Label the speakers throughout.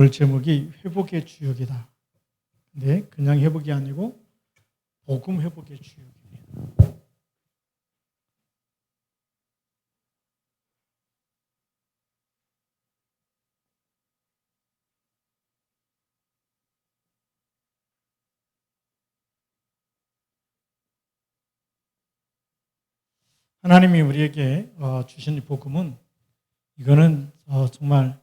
Speaker 1: 오늘 제목이 회복의 주역이다. 근데 그냥 회복이 아니고 복음 회복의 주역입니다. 하나님이 우리에게 주신 이 복음은 이거는 정말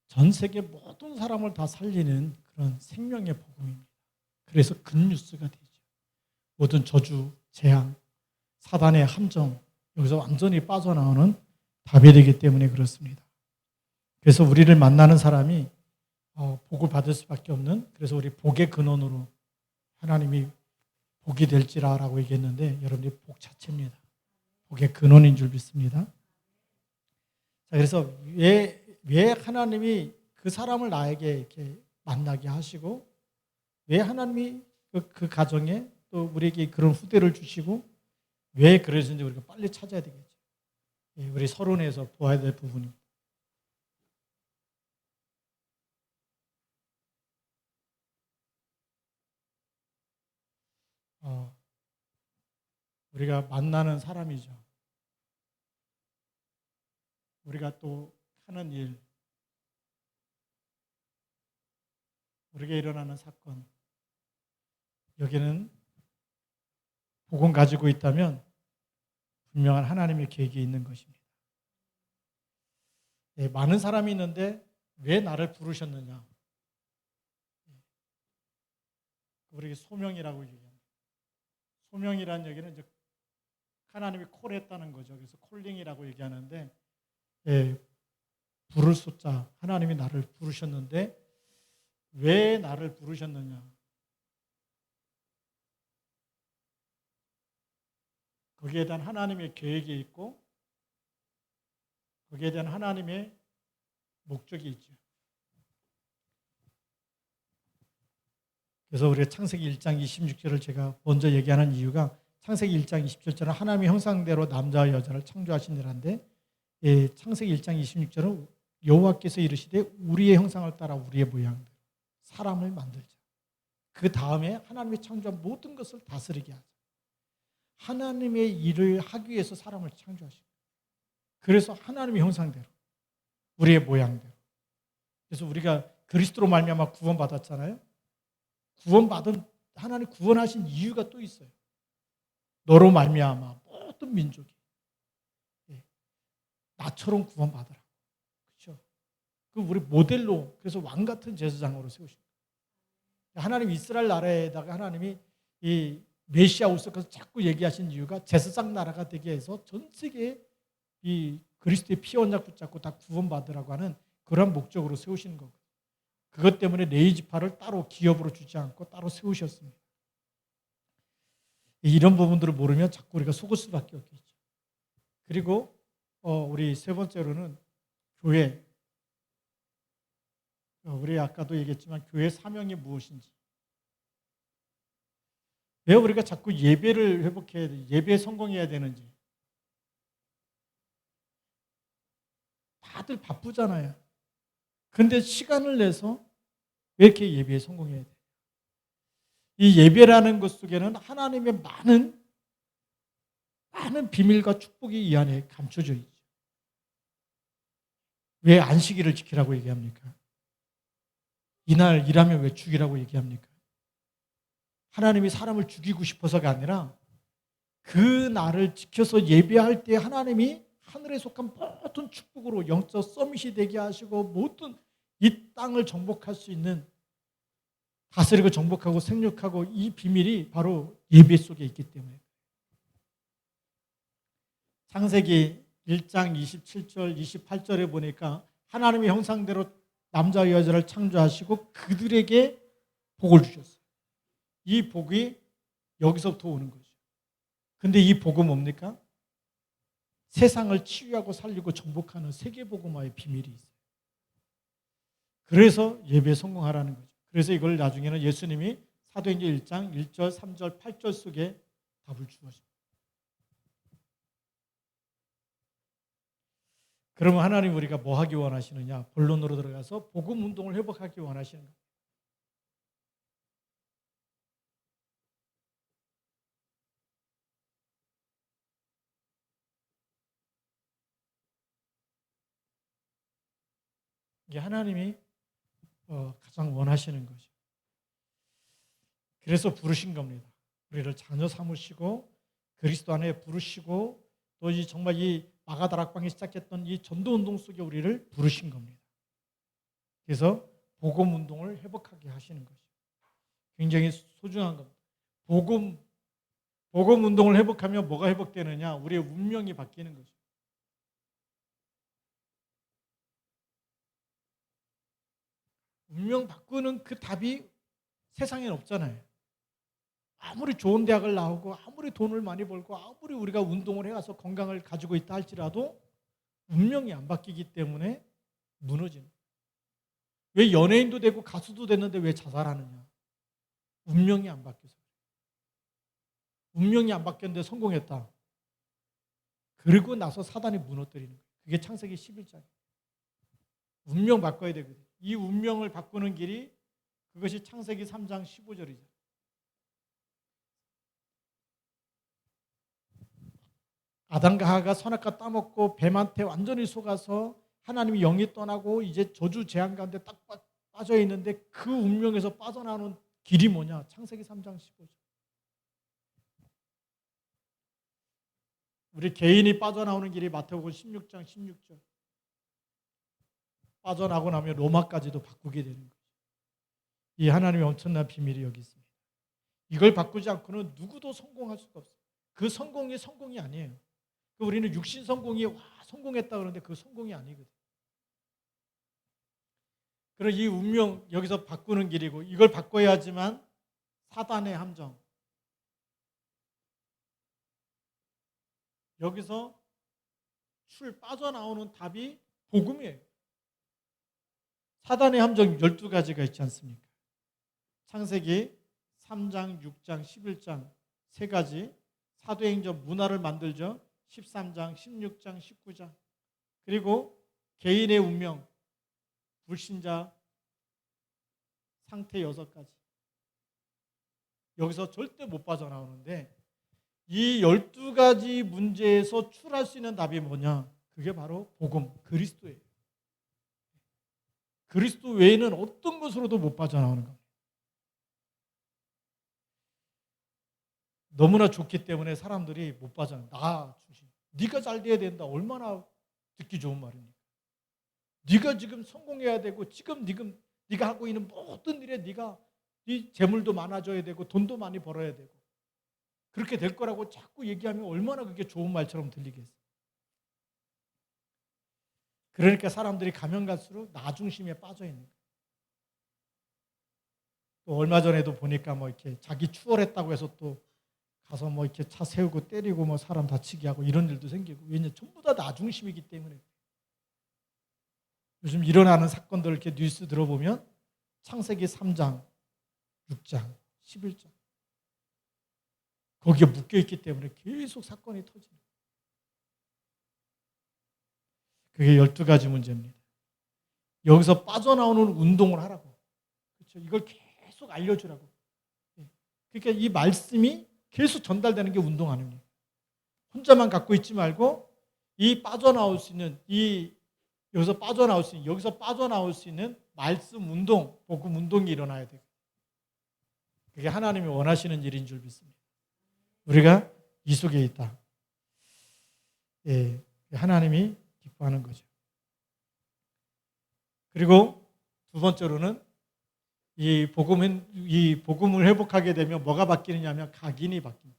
Speaker 1: 전 세계 모든 사람을 다 살리는 그런 생명의 복음입니다. 그래서 굿뉴스가 되죠. 모든 저주, 재앙, 사단의 함정 여기서 완전히 빠져나오는 답이 되기 때문에 그렇습니다. 그래서 우리를 만나는 사람이 복을 받을 수밖에 없는, 그래서 우리 복의 근원으로 하나님이 복이 될지라라고 얘기했는데 여러분이 복 자체입니다. 복의 근원인 줄 믿습니다. 자, 그래서 왜 하나님이 그 사람을 나에게 이렇게 만나게 하시고, 왜 하나님이 그 가정에 또 우리에게 그런 후대를 주시고, 왜 그러신지 우리가 빨리 찾아야 되겠죠. 우리 서론에서 보아야 될 부분입니다. 우리가 만나는 사람이죠. 우리가 또 하는 일, 우리에게 일어나는 사건, 여기는 복음 가지고 있다면 분명한 하나님의 계획이 있는 것입니다. 많은 사람이 있는데 왜 나를 부르셨느냐? 우리에게 소명이라고 얘기합니다. 소명이라는 얘기는 이제 하나님이 콜했다는 거죠. 그래서 콜링이라고 얘기하는데, 부를 숫자, 하나님이 나를 부르셨는데 왜 나를 부르셨느냐? 거기에 대한 하나님의 계획이 있고 거기에 대한 하나님의 목적이 있죠. 그래서 우리가 창세기 1장 26절을 제가 먼저 얘기하는 이유가, 창세기 1장 27절은 하나님의 형상대로 남자와 여자를 창조하시니라는데, 창세기 1장 26절은 여호와께서 이르시되 우리의 형상을 따라 우리의 모양대로 사람을 만들자. 그 다음에 하나님이 창조한 모든 것을 다스리게 하자. 하나님의 일을 하기 위해서 사람을 창조하시고, 그래서 하나님의 형상대로 우리의 모양대로. 그래서 우리가 그리스도로 말미암아 구원받았잖아요. 구원받은, 하나님 구원하신 이유가 또 있어요. 너로 말미암아 모든 민족이 나처럼 구원받으라. 그렇죠? 그 우리 모델로, 그래서 왕 같은 제사장으로 세우신 거예요. 하나님 이스라엘 나라에다가 하나님이 이 메시아 오셔서 자꾸 얘기하신 이유가 제사장 나라가 되게 해서 전 세계에 이 그리스도의 피 언약 붙잡고 다 구원받으라고 하는 그런 목적으로 세우시는 거고, 그것 때문에 레위 지파를 따로 기업으로 주지 않고 따로 세우셨습니다. 이런 부분들을 모르면 자꾸 우리가 속을 수밖에 없겠죠. 그리고 우리 세 번째로는 교회. 우리 아까도 얘기했지만 교회 사명이 무엇인지. 왜 우리가 자꾸 예배를 회복해야 돼? 예배에 성공해야 되는지. 다들 바쁘잖아요. 근데 시간을 내서 왜 이렇게 예배에 성공해야 돼? 이 예배라는 것 속에는 하나님의 많은 비밀과 축복이 이 안에 감춰져 있죠. 왜 안식일을 지키라고 얘기합니까? 이날 일하면 왜 죽이라고 얘기합니까? 하나님이 사람을 죽이고 싶어서가 아니라 그 날을 지켜서 예배할 때 하나님이 하늘에 속한 모든 축복으로 영적 서밋이 되게 하시고 모든 이 땅을 정복할 수 있는, 다스리고 정복하고 생육하고, 이 비밀이 바로 예배 속에 있기 때문에. 창세기 1장 27절 28절에 보니까 하나님의 형상대로 남자와 여자를 창조하시고 그들에게 복을 주셨어요. 이 복이 여기서부터 오는 거죠. 근데 이 복은 뭡니까? 세상을 치유하고 살리고 정복하는 세계복음화의 비밀이 있어요. 그래서 예배에 성공하라는 거죠. 그래서 이걸 나중에는 예수님이 사도행전 1장 1절, 3절, 8절 속에 답을 주었습니다. 그러면 하나님 우리가 뭐 하기 원하시느냐? 본론으로 들어가서 복음 운동을 회복하기 원하시는 거예요. 이게 하나님이 가장 원하시는 거죠. 그래서 부르신 겁니다. 우리를 자녀 삼으시고 그리스도 안에 부르시고 또 이 정말 이 마가다락방이 시작했던 이 전도 운동 속에 우리를 부르신 겁니다. 그래서 복음 운동을 회복하게 하시는 거죠. 굉장히 소중한 겁니다. 복음 운동을 회복하면 뭐가 회복되느냐? 우리의 운명이 바뀌는 거죠. 운명 바꾸는 그 답이 세상엔 없잖아요. 아무리 좋은 대학을 나오고 아무리 돈을 많이 벌고 아무리 우리가 운동을 해와서 건강을 가지고 있다 할지라도 운명이 안 바뀌기 때문에 무너지는 거예요. 왜 연예인도 되고 가수도 됐는데 왜 자살하느냐? 운명이 안 바뀌어서. 운명이 안 바뀌었는데 성공했다. 그리고 나서 사단이 무너뜨리는 거예요. 그게 창세기 11장. 운명 바꿔야 되거든요. 이 운명을 바꾸는 길이 그것이 창세기 3장 15절이죠. 아담과 하와가 선악과 따먹고 뱀한테 완전히 속아서 하나님이 영이 떠나고 이제 저주 재앙 가운데 딱 빠져 있는데 그 운명에서 빠져나오는 길이 뭐냐? 창세기 3장 15절. 우리 개인이 빠져나오는 길이 마태복음 16장 16절. 빠져나고 나면 로마까지도 바꾸게 되는 거죠. 이 하나님의 엄청난 비밀이 여기 있습니다. 이걸 바꾸지 않고는 누구도 성공할 수가 없어요. 그 성공이 성공이 아니에요. 우리는 육신 성공이 성공했다 그러는데 그 성공이 아니거든요. 그래서 이 운명 여기서 바꾸는 길이고 이걸 바꿔야 하지만 사단의 함정. 여기서 빠져나오는 답이 복음이에요. 사단의 함정 12가지가 있지 않습니까? 창세기 3장, 6장, 11장 세 가지. 사도행전 문화를 만들죠. 13장, 16장, 19장. 그리고 개인의 운명, 불신자 상태 6가지. 여기서 절대 못 빠져나오는데 이 12가지 문제에서 출할 수 있는 답이 뭐냐? 그게 바로 복음, 그리스도예요. 그리스도 외에는 어떤 것으로도 못 빠져나오는 겁니다. 너무나 좋기 때문에 사람들이 못 빠져나와요. 나 중심. 네가 잘 돼야 된다. 얼마나 듣기 좋은 말입니까? 네가 지금 성공해야 되고 지금 네가 하고 있는 모든 일에 네 재물도 많아져야 되고 돈도 많이 벌어야 되고 그렇게 될 거라고 자꾸 얘기하면 얼마나 그게 좋은 말처럼 들리겠어요. 그러니까 사람들이 가면 갈수록 나 중심에 빠져 있는 거예요. 또 얼마 전에도 보니까 뭐 이렇게 자기 추월했다고 해서 또 가서 뭐 이렇게 차 세우고 때리고 뭐 사람 다치게 하고 이런 일도 생기고 왜냐 전부 다 나 중심이기 때문에 요즘 일어나는 사건들 이렇게 뉴스 들어보면 창세기 3장, 6장, 11장 거기에 묶여 있기 때문에 계속 사건이 터지는 거예요. 그게 12가지 문제입니다. 여기서 빠져나오는 운동을 하라고. 그렇죠? 이걸 계속 알려주라고. 그러니까 이 말씀이 계속 전달되는 게 운동 아닙니까? 혼자만 갖고 있지 말고 이 빠져나올 수 있는 여기서 빠져나올 수 있는 말씀 운동, 복음 운동이 일어나야 돼요. 그게 하나님이 원하시는 일인 줄 믿습니다. 우리가 이 속에 있다. 예, 하나님이 기뻐하는 거죠. 그리고 두 번째로는 이 복음을 회복하게 되면 뭐가 바뀌느냐면 각인이 바뀝니다.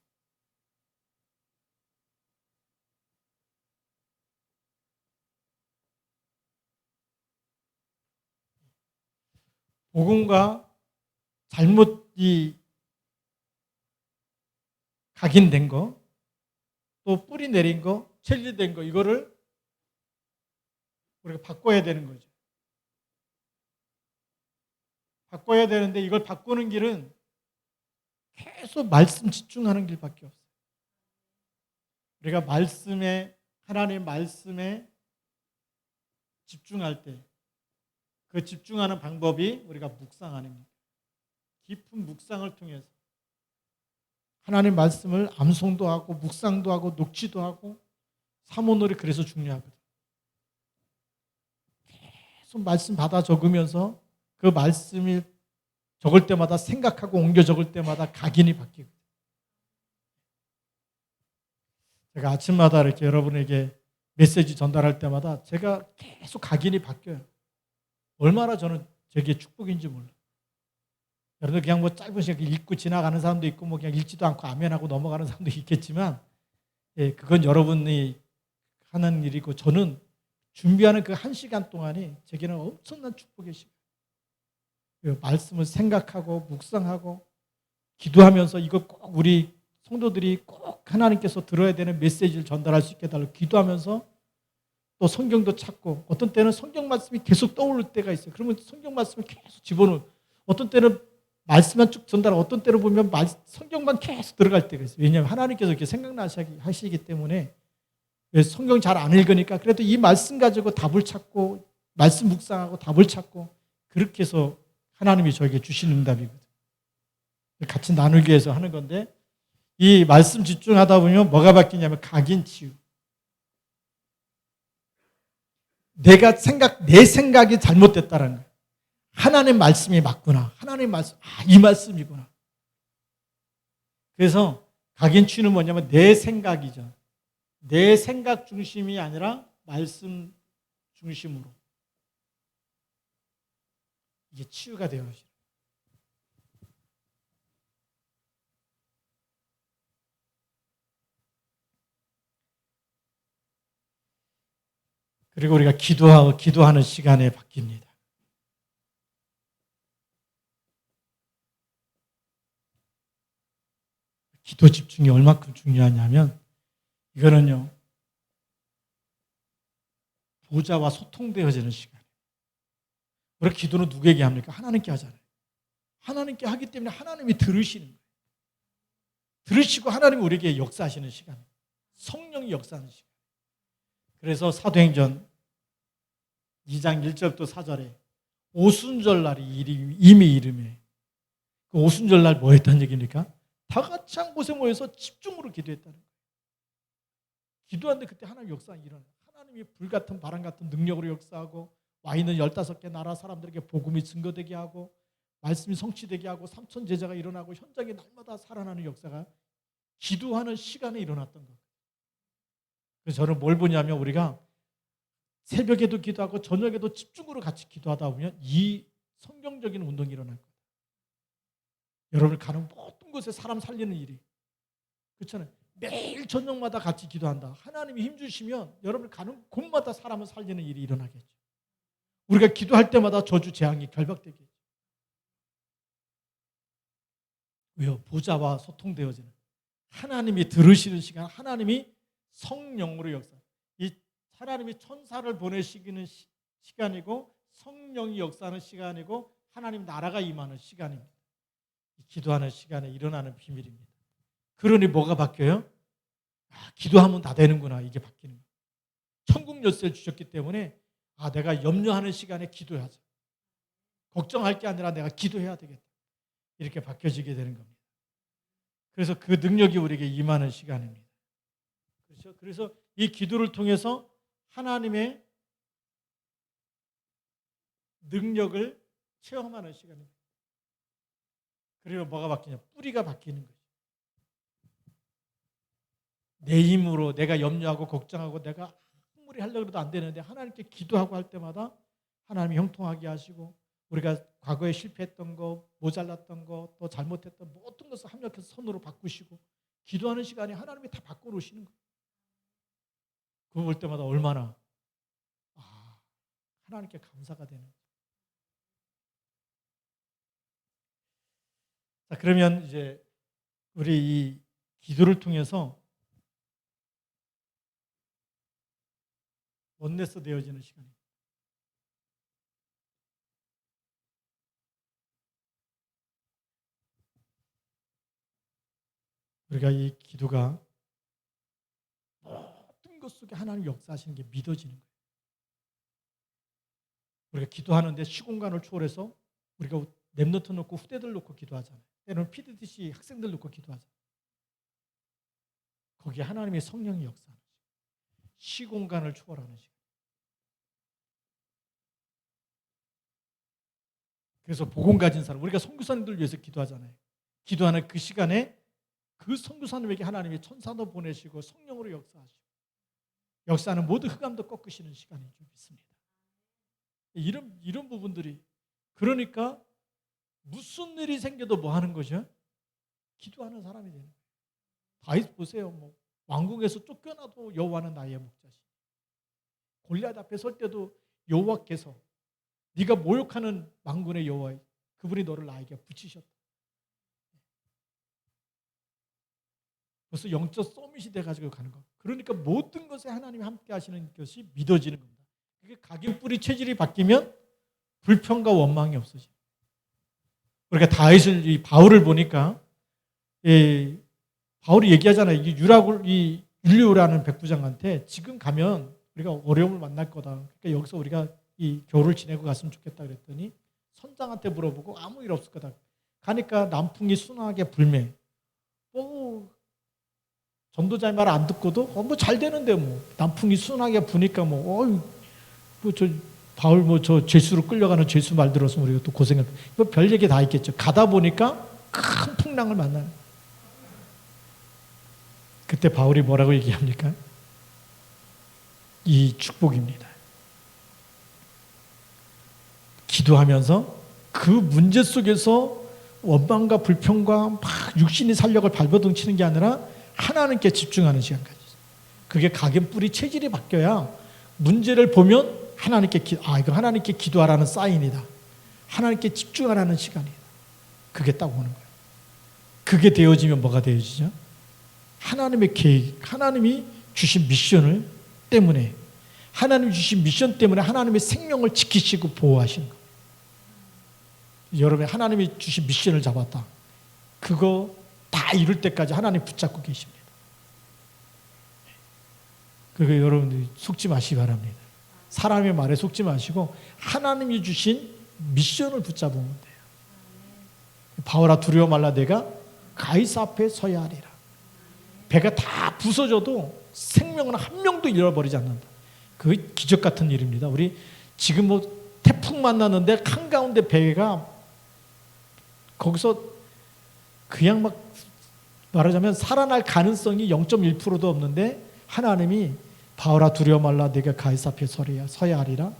Speaker 1: 복음과 잘못 각인된 거, 또 뿌리 내린 거, 체질된 거 이거를 우리가 바꿔야 되는 거죠. 바꿔야 되는데 이걸 바꾸는 길은 계속 말씀 집중하는 길밖에 없어요. 우리가 하나님의 말씀에 집중할 때 그 집중하는 방법이 우리가 묵상 아닙니까? 깊은 묵상을 통해서 하나님 말씀을 암송도 하고 묵상도 하고 녹취도 하고 사모놀이 그래서 중요하거든요. 계속 말씀 받아 적으면서 그 말씀이 적을 때마다 생각하고 옮겨 적을 때마다 각인이 바뀌고 제가 아침마다 이렇게 여러분에게 메시지 전달할 때마다 제가 계속 각인이 바뀌어요. 얼마나 저는 제게 축복인지 몰라요. 여러분들 그냥 뭐 짧은 시간 읽고 지나가는 사람도 있고 뭐 그냥 읽지도 않고 아멘하고 넘어가는 사람도 있겠지만 예, 그건 여러분이 하는 일이고 저는 준비하는 그 1시간 동안이 제게는 엄청난 축복의 시간. 말씀을 생각하고 묵상하고 기도하면서 이거 꼭 우리 성도들이 꼭 하나님께서 들어야 되는 메시지를 전달할 수 있게 해달라고 기도하면서 또 성경도 찾고 어떤 때는 성경 말씀이 계속 떠오를 때가 있어요. 그러면 성경 말씀을 계속 집어넣고 어떤 때는 말씀만 쭉 전달하고 어떤 때로 보면 성경만 계속 들어갈 때가 있어요. 왜냐하면 하나님께서 이렇게 생각나시기 때문에 성경 잘 안 읽으니까 그래도 이 말씀 가지고 답을 찾고 말씀 묵상하고 답을 찾고 그렇게 해서 하나님이 저에게 주시는 응답이거든요. 같이 나누기 위해서 하는 건데 이 말씀 집중하다 보면 뭐가 바뀌냐면 각인 치유. 내 생각이 잘못됐다는 거예요. 하나님 말씀이 맞구나. 하나님 말씀, 이 말씀이구나. 그래서 각인 치유는 뭐냐면 내 생각이죠. 내 생각 중심이 아니라 말씀 중심으로. 이게 치유가 되어요. 그리고 우리가 기도하는 시간에 바뀝니다. 기도 집중이 얼마큼 중요하냐면 이거는요. 보좌와 소통되어지는 시간이에요. 우리가 기도는 누구에게 합니까? 하나님께 하잖아요. 하나님께 하기 때문에 하나님이 들으시는 거예요. 들으시고 하나님이 우리에게 역사하시는 시간이에요. 성령이 역사하는 시간. 그래서 사도행전 2장 1절부터 4절에 오순절날이 이미 이름에 그 오순절날 뭐 했다는 얘기입니까? 다 같이 한 곳에 모여서 집중으로 기도했다는 거예요. 기도하는데 그때 하나님 역사가 일어나요. 하나님이 불같은 바람 같은 능력으로 역사하고 와 있는 15개 나라 사람들에게 복음이 증거되게 하고 말씀이 성취되게 하고 3천 제자가 일어나고 현장에 날마다 살아나는 역사가 기도하는 시간에 일어났던 거예요. 그래서 저는 뭘 보냐면 우리가 새벽에도 기도하고 저녁에도 집중으로 같이 기도하다 보면 이 성경적인 운동이 일어날 거예요. 여러분이 가는 모든 곳에 사람 살리는 일이 그렇잖아요. 매일 저녁마다 같이 기도한다. 하나님이 힘주시면 여러분이 가는 곳마다 사람을 살리는 일이 일어나겠죠. 우리가 기도할 때마다 저주 재앙이 결박되겠죠. 왜요? 보좌와 소통되어지는 하나님이 들으시는 시간, 하나님이 성령으로 역사. 이 하나님이 천사를 보내시기는 시간이고 성령이 역사하는 시간이고 하나님 나라가 임하는 시간입니다. 기도하는 시간에 일어나는 비밀입니다. 그러니 뭐가 바뀌어요? 기도하면 다 되는구나. 이게 바뀌는 거예요. 천국 열쇠를 주셨기 때문에 내가 염려하는 시간에 기도하자. 걱정할 게 아니라 내가 기도해야 되겠다. 이렇게 바뀌어지게 되는 겁니다. 그래서 그 능력이 우리에게 임하는 시간입니다. 그렇죠? 그래서 이 기도를 통해서 하나님의 능력을 체험하는 시간입니다. 그리고 뭐가 바뀌냐? 뿌리가 바뀌는 거죠. 내 힘으로 내가 염려하고 걱정하고 내가 아무리 하려고 해도 안 되는데 하나님께 기도하고 할 때마다 하나님이 형통하게 하시고 우리가 과거에 실패했던 거, 모자랐던 거, 또 잘못했던 모든 것을 합력해서 선으로 바꾸시고 기도하는 시간에 하나님이 다 바꿔놓으시는 거예요. 그거 볼 때마다 얼마나 하나님께 감사가 되는 거예요. 자, 그러면 이제 우리 이 기도를 통해서 원네스 되어지는 시간입니다. 우리가 이 기도가 모든 것 속에 하나님 역사하시는 게 믿어지는 거예요. 우리가 기도하는데 시공간을 초월해서 우리가 랩노트 놓고 후대들 놓고 기도하잖아요. 때로는 PDDC 학생들 놓고 기도하잖아요. 거기에 하나님의 성령이 역사하는 시공간을 초월하는 시간. 그래서 복음 가진 사람, 우리가 선교사님들 위해서 기도하잖아요. 기도하는 그 시간에 그 선교사님에게 하나님이 천사도 보내시고 성령으로 역사하시고 역사하는 모든 흑암도 꺾으시는 시간인 줄 믿습니다. 이런 부분들이, 그러니까 무슨 일이 생겨도 뭐 하는 거죠? 기도하는 사람이 되는 거예요. 다윗 보세요. 뭐 왕궁에서 쫓겨나도 여호와는 나의 목자시. 골리앗 앞에 설 때도 여호와께서 네가 모욕하는 만군의 여호와, 그분이 너를 나에게 붙이셨다. 벌써 영적 서밋이 돼가지고 가는 거. 그러니까 모든 것에 하나님이 함께 하시는 것이 믿어지는 겁니다. 그게 각인 뿌리 체질이 바뀌면 불평과 원망이 없어져요. 우리가 다윗을, 이 바울을 보니까, 바울이 얘기하잖아요. 이 율리오라는 백부장한테 지금 가면 우리가 어려움을 만날 거다. 그러니까 여기서 우리가 이 겨울을 지내고 갔으면 좋겠다 그랬더니 선장한테 물어보고 아무 일 없을 거다. 가니까 남풍이 순하게 불매. 전도자의 말 안 듣고도 뭐 잘 되는데 뭐 남풍이 순하게 부니까 저 바울 저 죄수로 끌려가는 죄수 말 들었으면 우리가 또 고생했다. 별 얘기 다 있겠죠. 가다 보니까 큰 풍랑을 만나는. 그때 바울이 뭐라고 얘기합니까? 이 축복입니다. 기도하면서 그 문제 속에서 원망과 불평과 막 육신의 살력을 발버둥치는 게 아니라 하나님께 집중하는 시간까지. 그게 각인 뿌리 체질이 바뀌어야 문제를 보면 이거 하나님께 기도하라는 사인이다. 하나님께 집중하라는 시간이다. 그게 딱 오는 거예요. 그게 되어지면 뭐가 되어지죠? 하나님의 계획, 하나님이 주신 미션을 때문에, 하나님이 주신 미션 때문에 하나님의 생명을 지키시고 보호하시는 거예요. 여러분이 하나님이 주신 미션을 잡았다. 그거 다 이룰 때까지 하나님 붙잡고 계십니다. 그러니까 여러분들이 속지 마시기 바랍니다. 사람의 말에 속지 마시고 하나님이 주신 미션을 붙잡으면 돼요. 바울아 두려워 말라, 내가 가이사 앞에 서야 하리라. 배가 다 부서져도 생명은 한 명도 잃어버리지 않는다. 그게 기적 같은 일입니다. 우리 지금 태풍 만났는데 한가운데 배가 거기서 그냥 막 말하자면 살아날 가능성이 0.1%도 없는데 하나님이 바울아 두려워 말라, 내가 가이사 앞에 서야 하리라.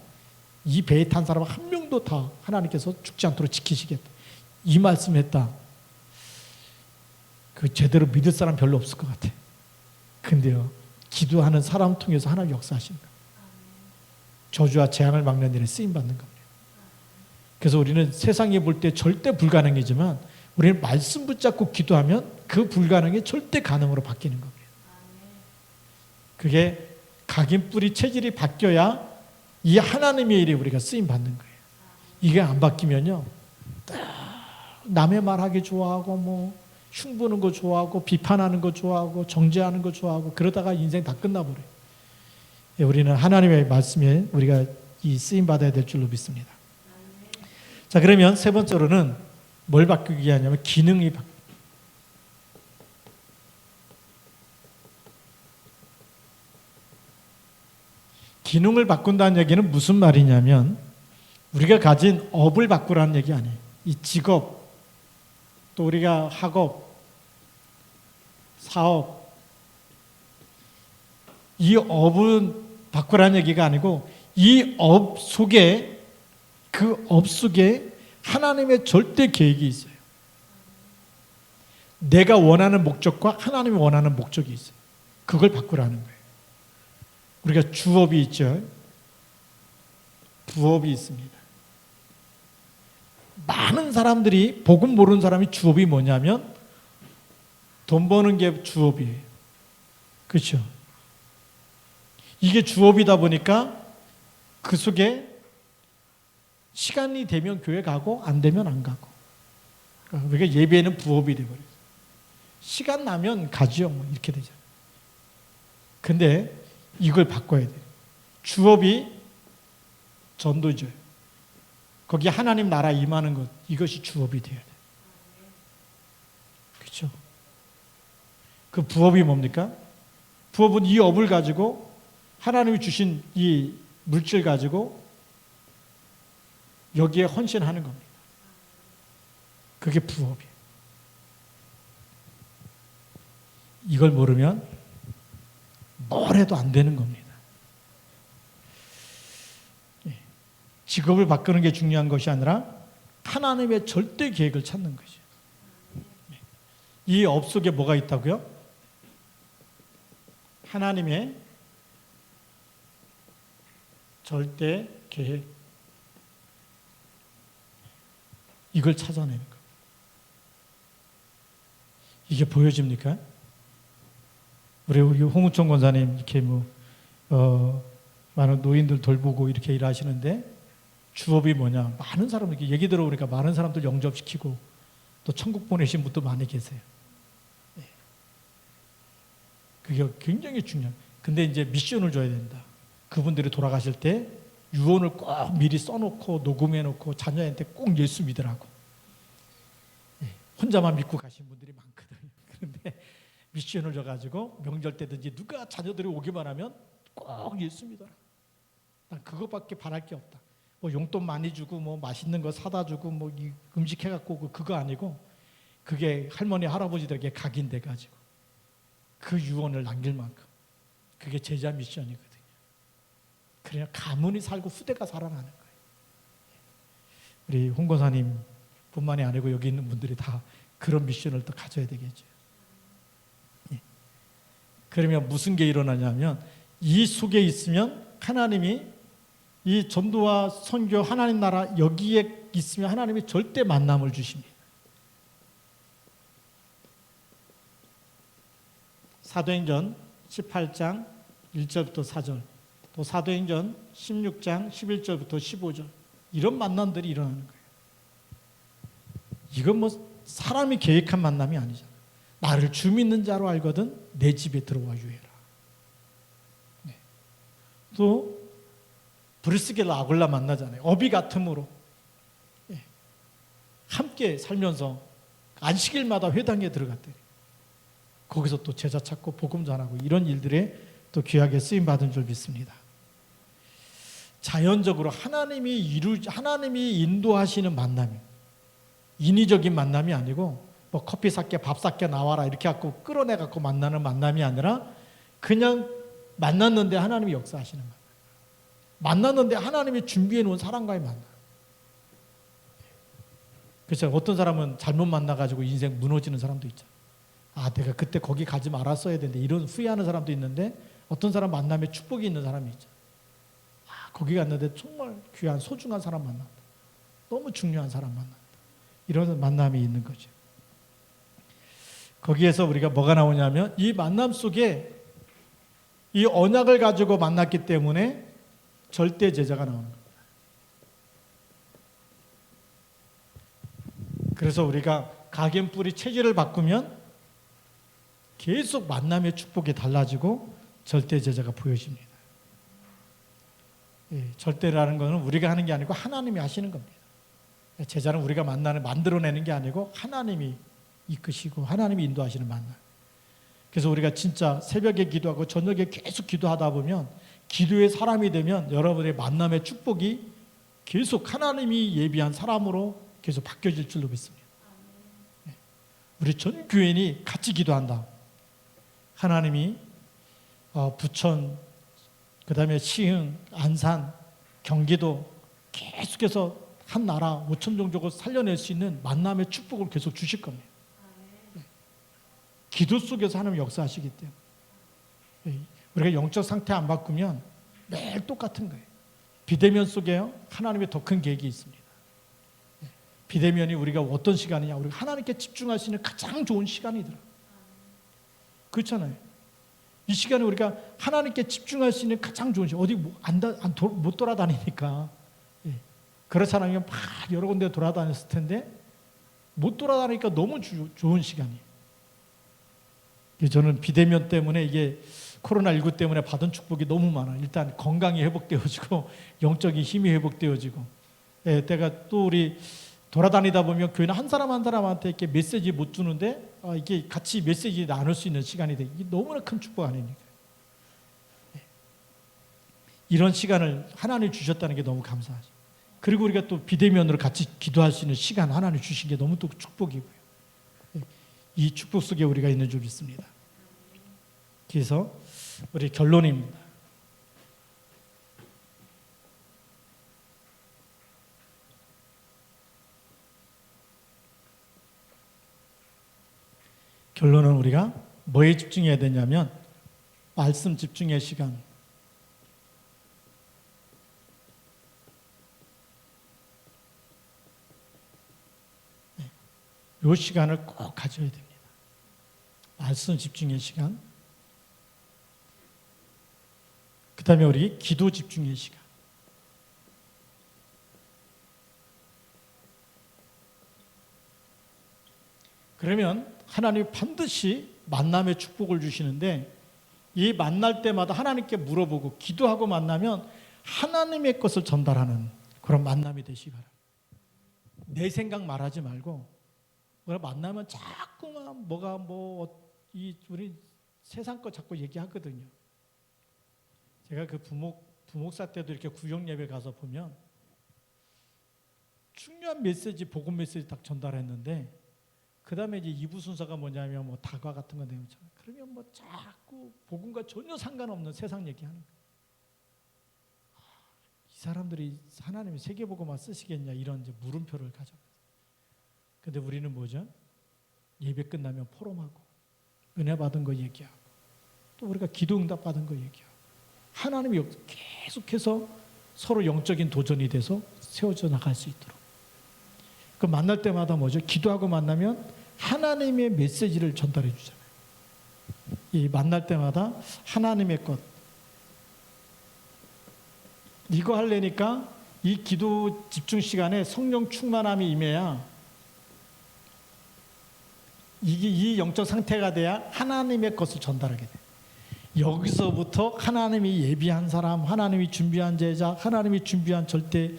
Speaker 1: 이 배에 탄 사람 한 명도 다 하나님께서 죽지 않도록 지키시겠다. 이 말씀했다. 그 제대로 믿을 사람 별로 없을 것 같아. 근데요, 기도하는 사람 통해서 하나님 역사하시는 거예요. 저주와 재앙을 막는 일에 쓰임받는 겁니다. 그래서 우리는 세상에 볼 때 절대 불가능이지만 우리는 말씀 붙잡고 기도하면 그 불가능이 절대 가능으로 바뀌는 겁니다. 그게 각인 뿌리 체질이 바뀌어야 이 하나님의 일에 우리가 쓰임받는 거예요. 이게 안 바뀌면요, 남의 말하기 좋아하고 흉보는 거 좋아하고 비판하는 거 좋아하고 정죄하는 거 좋아하고 그러다가 인생 다 끝나버려요. 우리는 하나님의 말씀에 우리가 이 쓰임 받아야 될 줄로 믿습니다. 자, 그러면 세 번째로는 뭘 바꾸기 하냐면 기능이 바뀌어요. 기능을 바꾼다는 얘기는 무슨 말이냐면 우리가 가진 업을 바꾸라는 얘기 아니에요. 이 직업, 또 우리가 학업, 사업, 이 업은 바꾸라는 얘기가 아니고 이 업 속에, 그 업 속에 하나님의 절대 계획이 있어요. 내가 원하는 목적과 하나님이 원하는 목적이 있어요. 그걸 바꾸라는 거예요. 우리가 주업이 있죠. 부업이 있습니다. 많은 사람들이, 복음 모르는 사람이 주업이 뭐냐면 돈 버는 게 주업이에요. 그렇죠? 이게 주업이다 보니까 그 속에 시간이 되면 교회 가고 안 되면 안 가고, 우리가 예배는 부업이 돼버려요. 시간 나면 가죠, 이렇게 되잖아요. 근데 이걸 바꿔야 돼요. 주업이 전도죠. 거기에 하나님 나라 임하는 것, 이것이 주업이 되어야 돼요. 그렇죠? 그 부업이 뭡니까? 부업은 이 업을 가지고 하나님이 주신 이 물질 가지고 여기에 헌신하는 겁니다. 그게 부업이에요. 이걸 모르면 뭘 해도 안 되는 겁니다. 직업을 바꾸는 게 중요한 것이 아니라 하나님의 절대 계획을 찾는 것이죠. 이 업 속에 뭐가 있다고요? 하나님의 절대 계획. 이걸 찾아내는 거. 이게 보여집니까? 우리 홍우천 권사님 이렇게 많은 노인들 돌보고 이렇게 일하시는데 주업이 뭐냐? 많은 사람 이렇게 얘기 들어보니까 많은 사람들 영접시키고 또 천국 보내신 분도 많이 계세요. 그게 굉장히 중요해요. 근데 이제 미션을 줘야 된다. 그분들이 돌아가실 때 유언을 꼭 미리 써놓고 녹음해놓고 자녀한테 꼭 예수 믿으라고. 혼자만 믿고 가신 분들이 많거든요. 그런데 미션을 줘가지고 명절 때든지 누가 자녀들이 오기만 하면 꼭 예수 믿어라. 난 그것밖에 바랄 게 없다. 뭐 용돈 많이 주고 뭐 맛있는 거 사다 주고 뭐 음식 해갖고 그거 아니고 그게 할머니 할아버지들에게 각인돼 가지고 그 유언을 남길 만큼 그게 제자 미션이거든요. 그냥 가문이 살고 후대가 살아나는 거예요. 우리 홍 권사님 뿐만이 아니고 여기 있는 분들이 다 그런 미션을 또 가져야 되겠죠. 그러면 무슨 게 일어나냐면 이 속에 있으면 하나님이 이 전도와 선교 하나님 나라 여기에 있으면 하나님이 절대 만남을 주십니다. 사도행전 18장 1절부터 4절 또 사도행전 16장 11절부터 15절 이런 만남들이 일어나는 거예요. 이건 뭐 사람이 계획한 만남이 아니잖아. 나를 주 믿는 자로 알거든 내 집에 들어와 유해라. 네. 또 브리스겔라 아굴라 만나잖아요. 어비 같음으로 네. 함께 살면서 안식일마다 회당에 들어갔대요. 거기서 또 제자 찾고 복음 전하고 이런 일들에 또 귀하게 쓰임 받은 줄 믿습니다. 자연적으로 하나님이 인도하시는 만남이 인위적인 만남이 아니고 뭐 커피 샀게 밥 샀게 나와라 이렇게 갖고 끌어내 갖고 만나는 만남이 아니라 그냥 만났는데 하나님이 역사하시는 만남. 만났는데 하나님이 준비해 놓은 사람과의 만남. 그렇죠. 어떤 사람은 잘못 만나 가지고 인생 무너지는 사람도 있죠. 아, 내가 그때 거기 가지 말았어야 되는데 이런 후회하는 사람도 있는데 어떤 사람 만남에 축복이 있는 사람이 있죠. 아, 거기 갔는데 정말 귀한 소중한 사람 만났다. 너무 중요한 사람 만났다. 이런 만남이 있는 거죠. 거기에서 우리가 뭐가 나오냐면 이 만남 속에 이 언약을 가지고 만났기 때문에 절대 제자가 나오는 겁니다. 그래서 우리가 각인뿌리 체질을 바꾸면 계속 만남의 축복이 달라지고 절대 제자가 보여집니다. 예, 절대라는 것은 우리가 하는 게 아니고 하나님이 하시는 겁니다. 제자는 우리가 만들어내는 게 아니고 하나님이 이끄시고 하나님이 인도하시는 만남. 그래서 우리가 진짜 새벽에 기도하고 저녁에 계속 기도하다 보면 기도의 사람이 되면 여러분의 만남의 축복이 계속 하나님이 예비한 사람으로 계속 바뀌어질 줄로 믿습니다. 우리 전 교인이 같이 기도한다. 하나님이 부천, 그 다음에 시흥, 안산, 경기도 계속해서 한 나라 5천 종족을 살려낼 수 있는 만남의 축복을 계속 주실 겁니다. 기도 속에서 하나님 역사하시기 때문에 우리가 영적 상태 안 바꾸면 매일 똑같은 거예요. 비대면 속에 하나님의 더 큰 계획이 있습니다. 비대면이 우리가 어떤 시간이냐? 우리가 하나님께 집중할 수 있는 가장 좋은 시간이더라. 그렇잖아요. 이 시간에 우리가 하나님께 집중할 수 있는 가장 좋은 시간. 어디 못 돌아다니니까. 그렇잖아요. 막 여러 군데 돌아다녔을 텐데 못 돌아다니니까 너무 좋은 시간이에요. 저는 비대면 때문에 이게 코로나19 때문에 받은 축복이 너무 많아요. 일단 건강이 회복되어지고 영적인 힘이 회복되어지고 내가 또 우리 돌아다니다 보면 교회는 한 사람 한 사람한테 이렇게 메시지 못 주는데 이게 같이 메시지 나눌 수 있는 시간이 돼. 이게 너무나 큰 축복 아닙니까? 이런 시간을 하나님 주셨다는 게 너무 감사하죠. 그리고 우리가 또 비대면으로 같이 기도할 수 있는 시간 하나님 주신 게 너무 또 축복이고요. 이 축복 속에 우리가 있는 줄 믿습니다. 그래서 우리 결론입니다. 결론은 우리가 뭐에 집중해야 되냐면 말씀 집중의 시간. 이 시간을 꼭 가져야 됩니다. 말씀 집중의 시간. 그 다음에 우리 기도 집중의 시간. 그러면 하나님이 반드시 만남의 축복을 주시는데 이 만날 때마다 하나님께 물어보고 기도하고 만나면 하나님의 것을 전달하는 그런 만남이 되시기 바랍니다. 내 생각 말하지 말고 만나면 자꾸만 우리 세상 거 자꾸 얘기하거든요. 제가 그 부목사 때도 이렇게 구역 예배 가서 보면 중요한 메시지, 복음 메시지 딱 전달했는데 그 다음에 이제 2부 순서가 뭐냐면 다과 같은 거 내용 그러면 자꾸 복음과 전혀 상관없는 세상 얘기하는 거예요. 이 사람들이 하나님이 세계복음만 쓰시겠냐 이런 이제 물음표를 가져요. 근데 우리는 뭐죠? 예배 끝나면 포럼하고 은혜 받은 거 얘기하고 또 우리가 기도 응답 받은 거 얘기하고 하나님이 계속해서 서로 영적인 도전이 돼서 세워져 나갈 수 있도록 그 만날 때마다 뭐죠? 기도하고 만나면 하나님의 메시지를 전달해 주잖아요. 이 만날 때마다 하나님의 것 이거 하려니까 이 기도 집중 시간에 성령 충만함이 임해야 이 영적 상태가 돼야 하나님의 것을 전달하게 돼. 여기서부터 하나님이 예비한 사람, 하나님이 준비한 제자, 하나님이 준비한 절대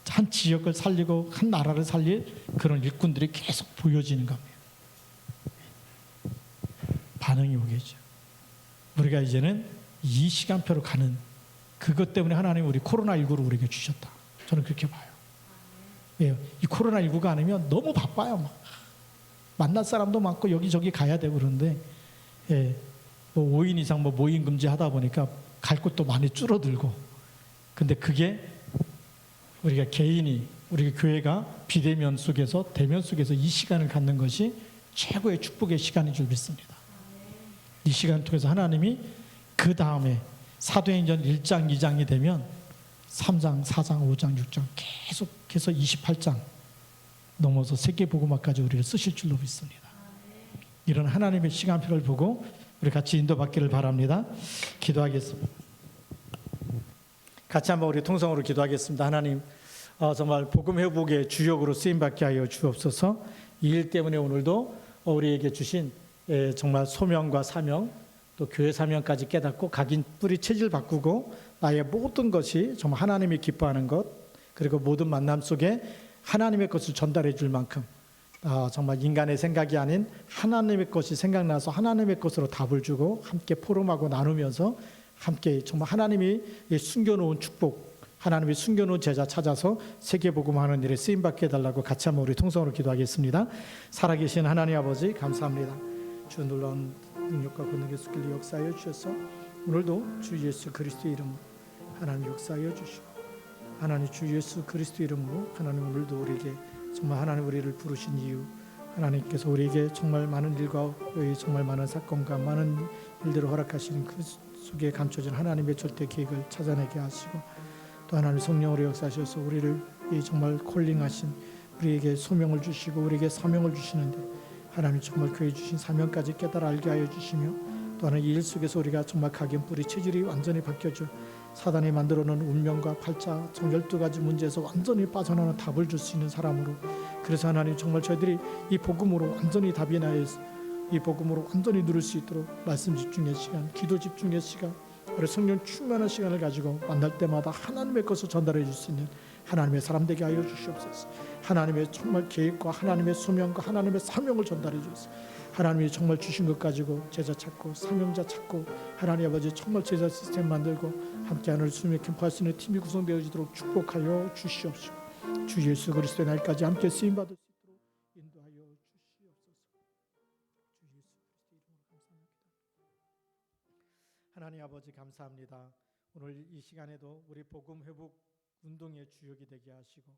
Speaker 1: 한 지역을 살리고 한 나라를 살릴 그런 일꾼들이 계속 보여지는 겁니다. 반응이 오겠죠. 우리가 이제는 이 시간표로 가는 그것 때문에 하나님이 우리 코로나19를 우리에게 주셨다. 저는 그렇게 봐요. 왜요? 이 코로나19가 아니면 너무 바빠요. 만날 사람도 많고 여기저기 가야 되고 그런데 5인 이상 모임 금지하다 보니까 갈 곳도 많이 줄어들고 근데 그게 우리가 개인이 우리 교회가 비대면 속에서 대면 속에서 이 시간을 갖는 것이 최고의 축복의 시간인 줄 믿습니다. 이 시간을 통해서 하나님이 그 다음에 사도행전 1장 2장이 되면 3장 4장 5장 6장 계속해서 28장 넘어서 세계복음화까지 우리를 쓰실 줄로 믿습니다. 이런 하나님의 시간표를 보고 우리 같이 인도받기를 바랍니다. 기도하겠습니다. 같이 한번 우리 통성으로 기도하겠습니다. 하나님 정말 복음 회복의 주역으로 쓰임받게 하여 주옵소서. 이 일 때문에 오늘도 우리에게 주신 정말 소명과 사명 또 교회 사명까지 깨닫고 각인 뿌리 체질 바꾸고 나의 모든 것이 정말 하나님이 기뻐하는 것 그리고 모든 만남 속에 하나님의 것을 전달해 줄 만큼 정말 인간의 생각이 아닌 하나님의 것이 생각나서 하나님의 것으로 답을 주고 함께 포럼하고 나누면서 함께 정말 하나님이 숨겨놓은 축복 하나님이 숨겨놓은 제자 찾아서 세계복음하는 일에 쓰임받게 해달라고 같이 한번 우리 통성으로 기도하겠습니다. 살아계신 하나님 아버지 감사합니다. 주 놀라운 능력과 권능의 수길리 역사하여 주셔서 오늘도 주 예수 그리스도의 이름으로 하나님 역사하여 주시고 하나님 주 예수 그리스도 이름으로 하나님 오늘도 우리에게 정말 하나님 우리를 부르신 이유 하나님께서 우리에게 정말 많은 일과 정말 많은 사건과 많은 일들을 허락하시는 그 속에 감춰진 하나님의 절대 계획을 찾아내게 하시고 또 하나님 성령으로 역사하셔서 우리를 정말 콜링하신 우리에게 소명을 주시고 우리에게 사명을 주시는데 하나님 정말 교회 주신 사명까지 깨달아 알게 하여 주시며 또 하나님 이 일 속에서 우리가 정말 각인 뿌리 체질이 완전히 바뀌어져 사단이 만들어놓은 운명과 팔자 총 12가지 문제에서 완전히 빠져나오는 답을 줄 수 있는 사람으로 그래서 하나님 정말 저희들이 이 복음으로 완전히 답이 나여 이 복음으로 완전히 누릴 수 있도록 말씀 집중의 시간 기도 집중의 시간 우리 성령 충만한 시간을 가지고 만날 때마다 하나님의 것을 전달해 줄 수 있는 하나님의 사람 되게 하여 주시옵소서. 하나님의 정말 계획과 하나님의 소명과 하나님의 사명을 전달해 주소서. 하나님이 정말 주신 것 가지고 제자 찾고 사명자 찾고 하나님 아버지 정말 제자 시스템 만들고 함께하는 수명 캠프 할 수 있는 팀이 구성되어지도록 축복하여 주시옵소서. 주 예수 그리스도의 날까지 함께 쓰임 받을 수 있도록 인도하여 주시옵소서. 주 예수 그리스도의 이름으로 감사합니다. 하나님 아버지 감사합니다. 오늘 이 시간에도 우리 복음 회복 운동의 주역이 되게 하시고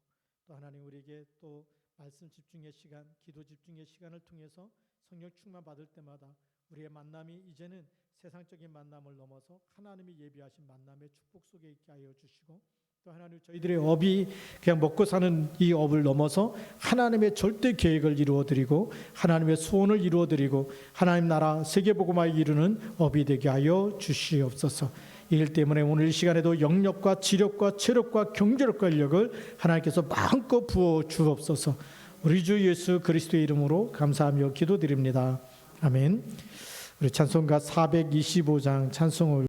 Speaker 1: 또 하나님 우리에게 또 말씀 집중의 시간, 기도 집중의 시간을 통해서 성령 충만 받을 때마다 우리의 만남이 이제는 세상적인 만남을 넘어서 하나님이 예비하신 만남의 축복 속에 있게 하여 주시고 또 하나님 저희들의 업이 그냥 먹고 사는 이 업을 넘어서 하나님의 절대 계획을 이루어드리고 하나님의 소원을 이루어드리고 하나님 나라 세계복음화에 이루는 업이 되게 하여 주시옵소서. 이 일 때문에 오늘 이 시간에도 영력과 지력과 체력과 경제력과 인력을 하나님께서 마음껏 부어 주옵소서. 우리 주 예수 그리스도의 이름으로 감사하며 기도드립니다. 아멘. 우리 찬송가 425장 찬송을